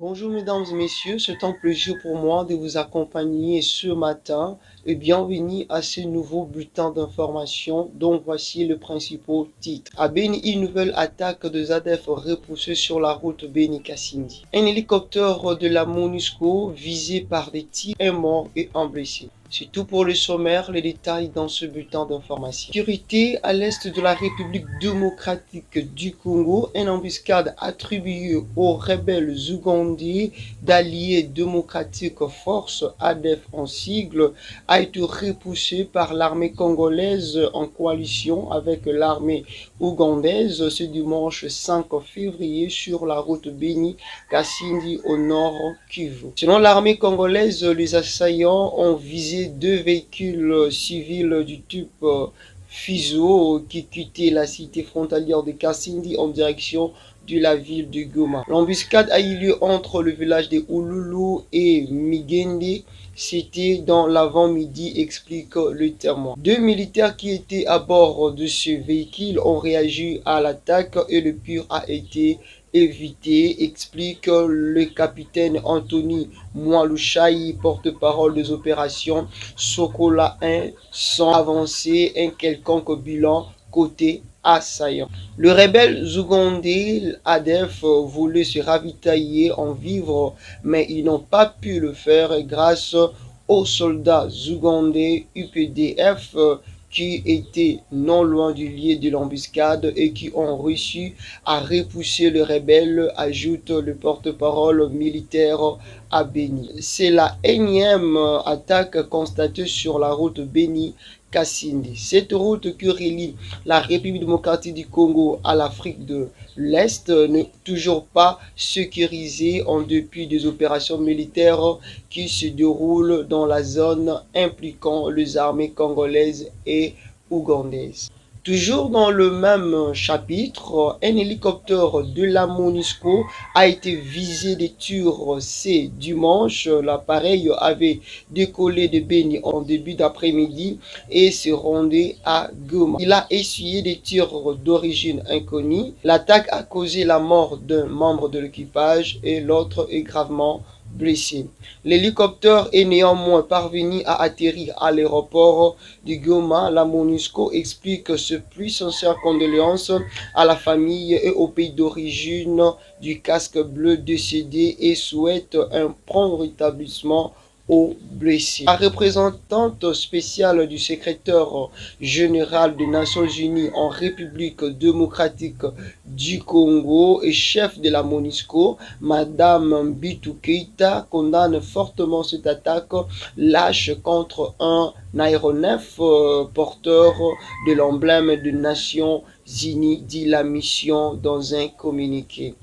Bonjour mesdames et messieurs, c'est un plaisir pour moi de vous accompagner ce matin et bienvenue à ce nouveau bulletin d'information dont voici le principal titre. À Beni, une nouvelle attaque de ZADF repoussée sur la route Beni-Kassindi. Un hélicoptère de la MONUSCO visé par des tirs, un mort et un blessé. C'est tout pour le sommaire, les détails dans ce bulletin d'information. Sécurité à l'est de la République démocratique du Congo, une embuscade attribuée aux rebelles ougandais d'Alliés démocratiques Force ADF en sigle a été repoussée par l'armée congolaise en coalition avec l'armée ougandaise ce dimanche 5 février sur la route Beni-Kassindi au nord Kivu. Selon l'armée congolaise, les assaillants ont visé deux véhicules civils du type Fizo qui quittaient la cité frontalière de Kassindi en direction de la ville de Goma. L'embuscade a eu lieu entre le village de Ouloulou et Migende. C'était dans l'avant-midi, explique le témoin. Deux militaires qui étaient à bord de ce véhicule ont réagi à l'attaque et le pire a été évité, explique le capitaine Anthony Mwalushai, porte-parole des opérations Sokola 1, sans avancer un quelconque bilan côté assaillant. Le rebelle zougandais ADF voulait se ravitailler en vivres, mais ils n'ont pas pu le faire grâce aux soldats zougandais UPDF qui étaient non loin du lieu de l'embuscade et qui ont réussi à repousser le rebelle, ajoute le porte-parole militaire à Beni. C'est la énième attaque constatée sur la route Beni-Kassindi. Cette route qui relie la République démocratique du Congo à l'Afrique de l'Est n'est toujours pas sécurisée en dépit des opérations militaires qui se déroulent dans la zone impliquant les armées congolaises et ougandaises. Toujours dans le même chapitre, un hélicoptère de la MONUSCO a été visé des tirs ce dimanche. L'appareil avait décollé de Beni en début d'après-midi et se rendait à Goma. Il a essuyé des tirs d'origine inconnue. L'attaque a causé la mort d'un membre de l'équipage et l'autre est gravement blessé. L'hélicoptère est néanmoins parvenu à atterrir à l'aéroport de Goma. La MONUSCO explique ses plus sincères condoléances à la famille et au pays d'origine du casque bleu décédé et souhaite un prompt rétablissement aux blessés. La représentante spéciale du secrétaire général des Nations Unies en République démocratique du Congo et chef de la MONUSCO, Madame Bintou Keïta, condamne fortement cette attaque lâche contre un aéronef porteur de l'emblème des Nations Unies, dit la mission dans un communiqué.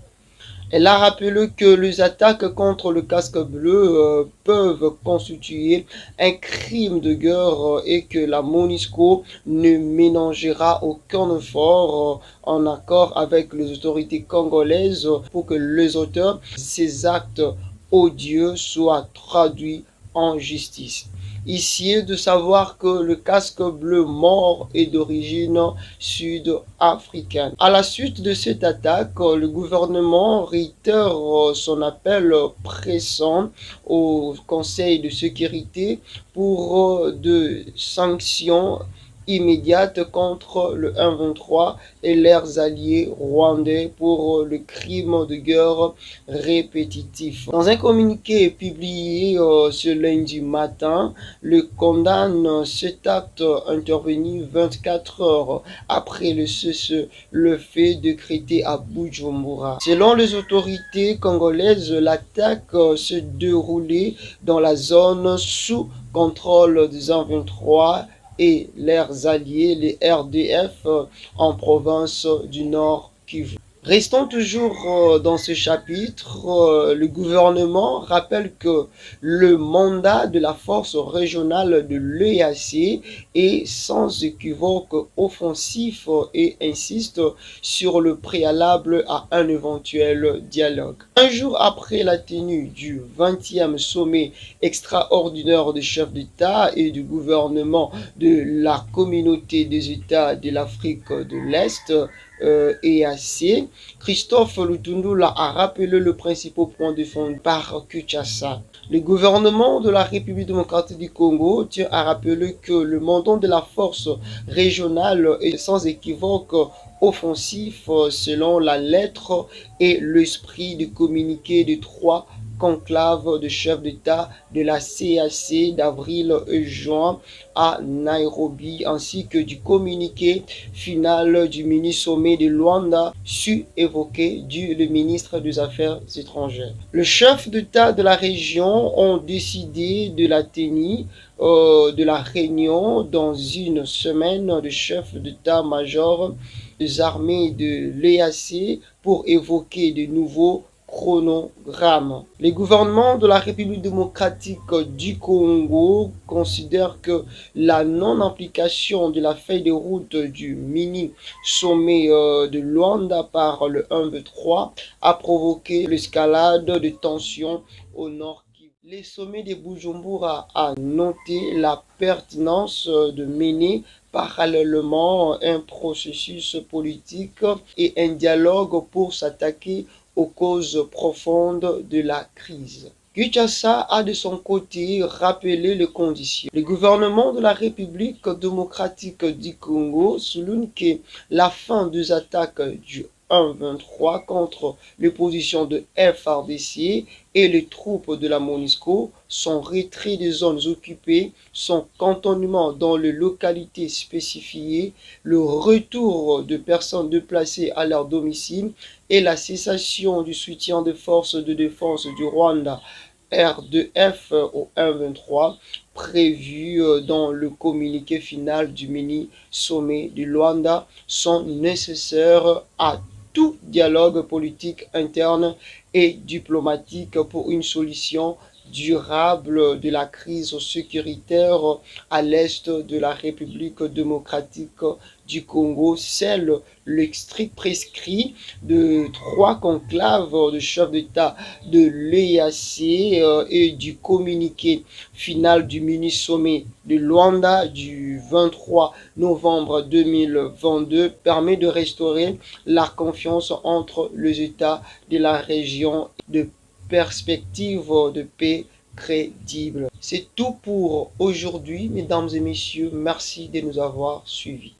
Elle a rappelé que les attaques contre le casque bleu peuvent constituer un crime de guerre et que la MONUSCO ne ménagera aucun effort en accord avec les autorités congolaises pour que les auteurs de ces actes odieux soient traduits en justice. Ici est de savoir que le casque bleu mort est d'origine sud-africaine. À la suite de cette attaque, le gouvernement réitère son appel pressant au Conseil de sécurité pour de sanctions immédiates contre le M23 et leurs alliés rwandais pour le crime de guerre répétitif. Dans un communiqué publié ce lundi matin, le condamne cet acte intervenu 24 heures après le cessez-le-feu décrété à Bujumbura. Selon les autorités congolaises, l'attaque se déroulait dans la zone sous contrôle des M23 et leurs alliés, les RDF, en province du Nord Kivu. Restons toujours dans ce chapitre. Le gouvernement rappelle que le mandat de la force régionale de l'EAC est sans équivoque offensif et insiste sur le préalable à un éventuel dialogue. Un jour après la tenue du 20e sommet extraordinaire des chefs d'État et du gouvernement de la communauté des États de l'Afrique de l'Est, EAC, Christophe Lutundula a rappelé le principal point défendu par Kinshasa. Le gouvernement de la République démocratique du Congo tient à rappeler que le mandat de la force régionale est sans équivoque offensif selon la lettre et l'esprit du communiqué de 3 conclave de chefs d'État de la CAC d'avril et juin à Nairobi, ainsi que du communiqué final du mini-sommet de Luanda, su évoquer le ministre des Affaires étrangères. Le chef d'État de la région ont décidé de la tenue de la réunion dans une semaine de chef d'état-major des armées de l'EAC pour évoquer de nouveaux chronogramme. Les gouvernements de la République démocratique du Congo considèrent que la non-application de la feuille de route du mini-sommet de Luanda par le 1-3 a provoqué l'escalade de tensions au nord. Les sommets de Bujumbura a noté la pertinence de mener parallèlement un processus politique et un dialogue pour s'attaquer aux causes profondes de la crise. Kinshasa a de son côté rappelé les conditions. Le gouvernement de la République démocratique du Congo souligne que la fin des attaques du 1-23 contre l'opposition de FARDC et les troupes de la MONUSCO, son retrait des zones occupées, son cantonnement dans les localités spécifiées, le retour de personnes déplacées à leur domicile et la cessation du soutien des forces de défense du Rwanda R2F au 1-23 prévu dans le communiqué final du mini-sommet de Luanda sont nécessaires à tout dialogue politique interne et diplomatique pour une solution durable de la crise sécuritaire à l'est de la République démocratique du Congo, celle le strict prescrit de 3 conclaves de chefs d'État de l'EAC et du communiqué final du mini-sommet de Luanda du 23 novembre 2022 permet de restaurer la confiance entre les États de la région de perspectives de paix crédibles. C'est tout pour aujourd'hui, mesdames et messieurs. Merci de nous avoir suivis.